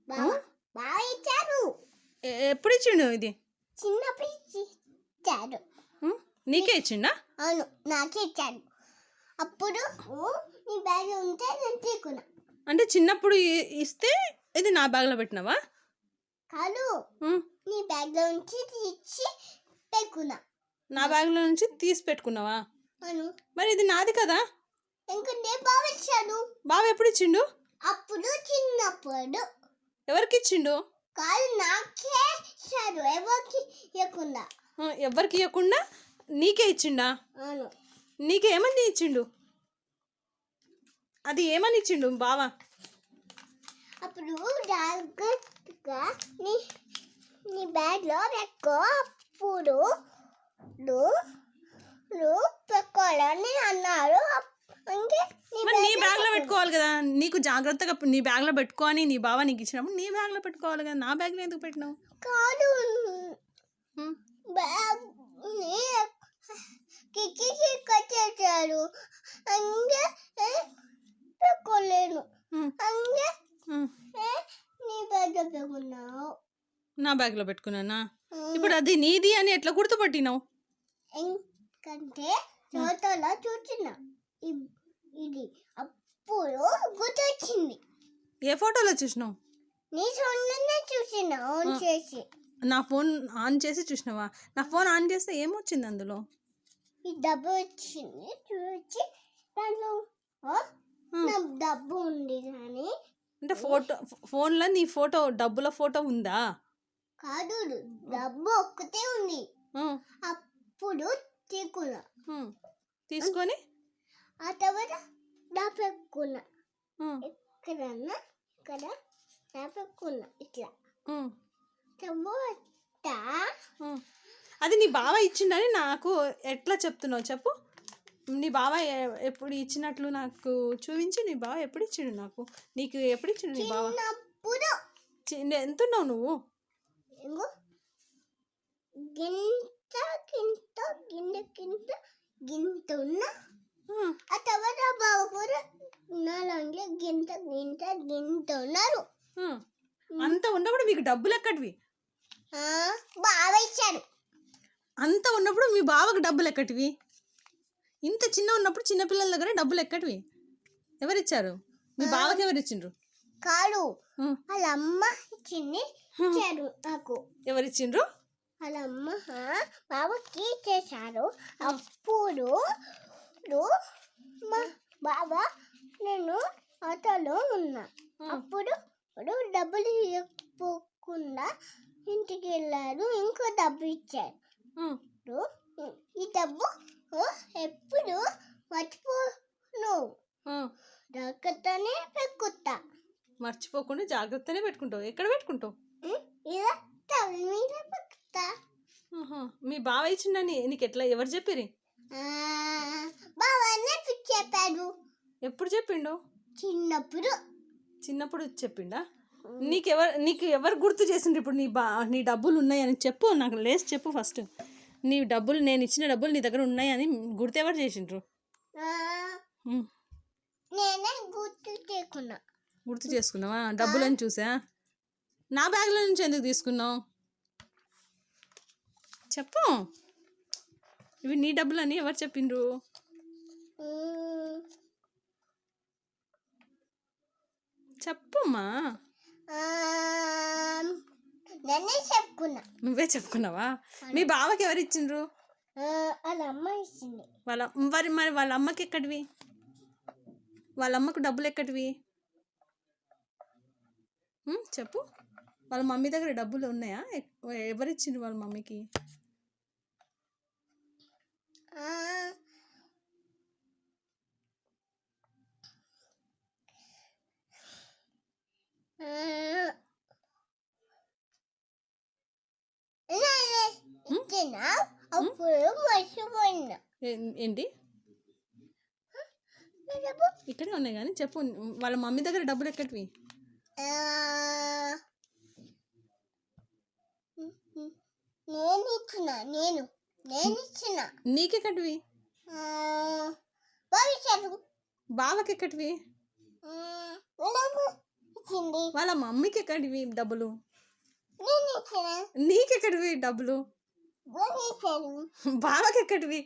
బాగా ఇచ్చారు. ఎప్పుడు ఇచ్చిండు ఇది? చిన్నప్పుడు ఇచ్చాడు. నీకే ఇచ్చిండా? అవును, నాకే ఇచ్చాడు. అప్పుడు నీ బ్యాగ్ ఉంటే నేను తీసుకున్నా. అంటే చిన్నప్పుడు ఇస్తే ఇది నా బ్యాగ్లో పెట్టినావా? కాదు, నీ బ్యాగ్లో నుంచి తీసి పెట్టుకున్నా. నా బ్యాగ్లో నుంచి తీసి పెట్టుకున్నావా? అవును. మరి ఇది నాది కదా? ఎందుకంటే బావ ఇచ్చాడు. బావ ఎప్పుడు ఇచ్చిండు? అప్పుడు చిన్నప్పుడు. ఎవరికి ఇచ్చిండు? కాదు, నాకే ఇచ్చాడు. ఎవరికి ఇవ్వకుండా. ఎవరికి ఇవ్వకుండా నీకే ఇచ్చిండా? అవును. నీకేమని ఇచ్చిండు? అది ఏమని ఇచ్చిండు బావా? అప్పుడు జాగ్రత్తగా నీ బ్యాగ్లో పెట్టుకో. అప్పుడు పెట్టుకోవాలని అన్నారు. నీ బ్యాగ్లో పెట్టుకోవాలి కదా. నీకు జాగ్రత్తగా నీ బ్యాగ్లో పెట్టుకో అని నీ బావ నీకు ఇచ్చినప్పుడు నీ బ్యాగ్లో పెట్టుకోవాలి కదా. నా బ్యాగ్లో ఎందుకు పెట్టినావు? కాదు, బ్యాగ్ కట్టేశారు. అంగే పెట్టుకోలేను. అంగే నీ బ్యాగ్లో పెట్టుకున్నావు. నా బ్యాగ్లో పెట్టుకున్నానా? ఇప్పుడు అది నీది అని ఎట్లా గుర్తుపట్టినావు? ఎందుకంటే ఫోటోలో చూసిన ఇది. అప్పుడు గుర్తొచ్చింది. ఏ ఫోటోలో చూసినావు? నీ ఫోన్లోనే చూసిన ఆన్ చేసి. నా ఫోన్ ఆన్ చేసి చూసినావా? నా ఫోన్ ఆన్ చేస్తే ఏమొచ్చింది అందులో? ఈ డబ్బు వచ్చింది. చూసి దాంట్లో నా డబ్బు ఉంది. కానీ అంటే ఫోన్లో నీ ఫోటో, డబ్బుల ఫోటో ఉందా? కాదు, డబ్బు ఒక్కటే ఉంది. అప్పుడు తీసుకొని ఆ తర్వాత దాపెక్కున్నా. ఎక్కడన్నా ఇక్కడ దాపెక్కున్నా. ఇట్లా అది నీ బావ ఇచ్చిండని నాకు ఎట్లా చెప్తున్నావు చెప్పు? నీ బావ ఎప్పుడు ఇచ్చినట్లు నాకు చూపించి. నీ బావ ఎప్పుడు ఇచ్చిండు నాకు? నీకు ఎప్పుడు ఇచ్చిండు నీ బావ? ఎంత ఉన్నావు నువ్వు? గింత ఉన్నా. ఆ తర్వాత బావ కూడా నాలాగే గింత ఉన్నారు. అంత ఉన్నప్పుడు మీకు డబ్బులు ఎక్కడివి? బావ ఇచ్చాడు. అంత ఉన్నప్పుడు మీ బావకు డబ్బులు ఎక్కటివి? ఇంత చిన్న ఉన్నప్పుడు చిన్నపిల్లల దగ్గర డబ్బులు ఎక్కటివి? ఎవరిచ్చారు? మీ బావకి ఎవరు ఇచ్చిండ్రు? కాదు, వాళ్ళ అమ్మ ఇచ్చారు నాకు. ఎవరిచ్చిండ్రు? వాళ్ళ అమ్మ బావకి ఇచ్చేసారు. అప్పుడు మా బావ నేను ఆటోలో ఉన్నా. అప్పుడు డబ్బులు ఇవ్వకుండా ఇంటికి వెళ్ళారు. ఇంకో డబ్బు ఇచ్చారు. ఈ డబ్బు ఎప్పుడు మర్చిపోను. జాగ్రత్తనే పెట్టుకుంటా. మర్చిపోకుండా జాగ్రత్తనే పెట్టుకుంటావు. ఎక్కడ పెట్టుకుంటావు? మీ బావ ఇచ్చిండని నీకు ఎట్లా ఎవరు చెప్పిరి? చెప్పాడు. ఎప్పుడు చెప్పిండు? చిన్నప్పుడు చెప్పిండా? నీకు ఎవరు గుర్తు చేసిండ్రు ఇప్పుడు నీ డబ్బులు ఉన్నాయని? చెప్పు, నాకు లేసి చెప్పు ఫస్ట్. నీ డబ్బులు, నేను ఇచ్చిన డబ్బులు నీ దగ్గర ఉన్నాయని గుర్తు ఎవరు చేసిండ్రు? నేనే గుర్తు చేసుకున్నావా? డబ్బులని చూసా? నా బ్యాగ్లో నుంచి ఎందుకు తీసుకున్నావు చెప్పు. ఇవి నీ డబ్బులు అని ఎవరు చెప్పిండ్రు? చెప్పమ్మా. నువ్వే చెప్పుకున్నావా? మీ బావకి ఎవరు ఇచ్చిండ్రు? వాళ్ళ అమ్మ ఇచ్చింది. మరి వాళ్ళ అమ్మకి ఎక్కడివి? వాళ్ళ అమ్మకు డబ్బులు ఎక్కడివి చెప్పు. వాళ్ళ మమ్మీ దగ్గర డబ్బులు ఉన్నాయా? ఎవరు ఇచ్చిండ్రు వాళ్ళ మమ్మీకి? ఏంటి? ఇక్కడే ఉన్నాయి కానీ చెప్పు. వాళ్ళ మమ్మీ దగ్గర డబ్బులు ఎక్కడివి? నీకెక్కడివి? బావకి ఎక్కడివి? ఇచ్చింది. వాళ్ళ మమ్మీకి ఎక్కడివి డబ్బులు? నేను ఇచ్చిన. నీకెక్కడివి డబ్బులు? నేను ఇచ్చాను. బావకి ఎక్కడివి?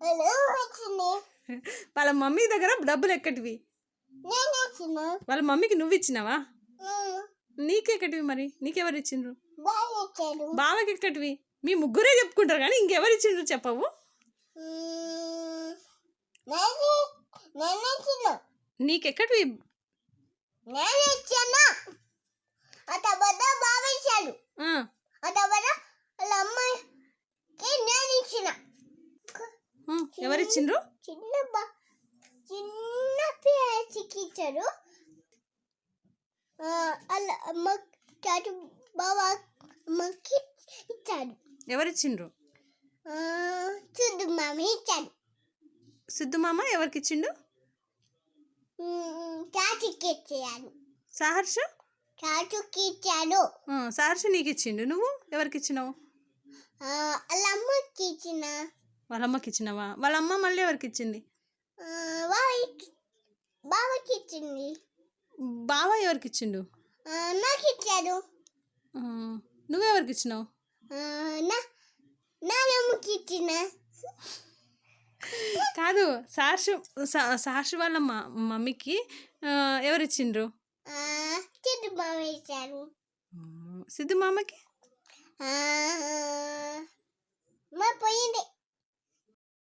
వాళ్ళు ఇచ్చింది. వాళ్ళ మమ్మీ దగ్గర డబ్బులు ఎక్కడివి? నేను ఇచ్చిన. వాళ్ళ మమ్మీకి నువ్వు ఇచ్చినావా? ఉమ్, నీకెక్కడివి మరి? నీకెవరు ఇచ్చిండ్రు? బాగా ఇచ్చాడు. బావకి ఎక్కడివి? మీ ముగ్గురే చెప్పుకుంటారు కానీ ఇంకెవరు ఇచ్చిండ్రు చెప్పవు? ఉమ్, నేను ఇచ్చిన. నీకెక్కడివి? నేను ఇచ్చాను. ఆ తర్వాత బాగా ఇచ్చాడు. ఆ, ఆ తర్వాత వాళ్ళ అమ్మాయికి నేను ఇచ్చిన. ఎవరు ఇచ్చిండ్రు? చిన్న పిల్లకి ఇచ్చారు. వాళ్ళ అమ్మ చాటు బాబా అమ్మకి ఇచ్చాడు. ఎవరు ఇచ్చిండ్రు? చూడు మామి ఇచ్చాడు. సిద్ధు మామ ఎవరికి ఇచ్చిండు? చాటుకి ఇచ్చాడు. సహర్ష? చాటుకి ఇచ్చాడు. సహర్ష నీకు ఇచ్చిండు. నువ్వు ఎవరికి ఇచ్చినావు? వాళ్ళ అమ్మకి ఇచ్చిన. వాళ్ళ అమ్మకి ఇచ్చినావా? వాళ్ళ అమ్మ మళ్ళీ ఎవరికి ఇచ్చింది? బాబాకి ఇచ్చింది. బావ ఎవరికి ఇచ్చిండు? నాకు ఇచ్చాడు. నువ్వెవరికి ఇచ్చినావు? నాన్నమ్మకి ఇచ్చిన. కాదు, సహర్ష వాళ్ళ మమ్మీకి ఎవరు ఇచ్చిండ్రు? చిన్న బావ ఇచ్చారు. సిద్ధు మామకి? పోయింది.